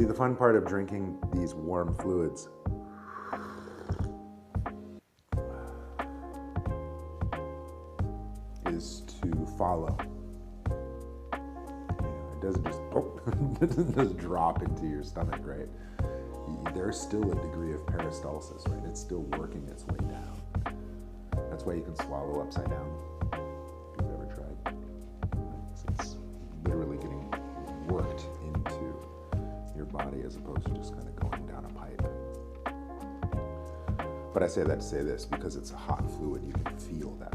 See, the fun part of drinking these warm fluids is to follow. It doesn't just it doesn't just drop into your stomach, right? There's still a degree of peristalsis, right? It's still working its way down. That's why you can swallow upside down, if you've ever tried. So it's literally getting worked into your body as opposed to just kind of going down a pipe. But I say that to say this, because it's a hot fluid, you can feel that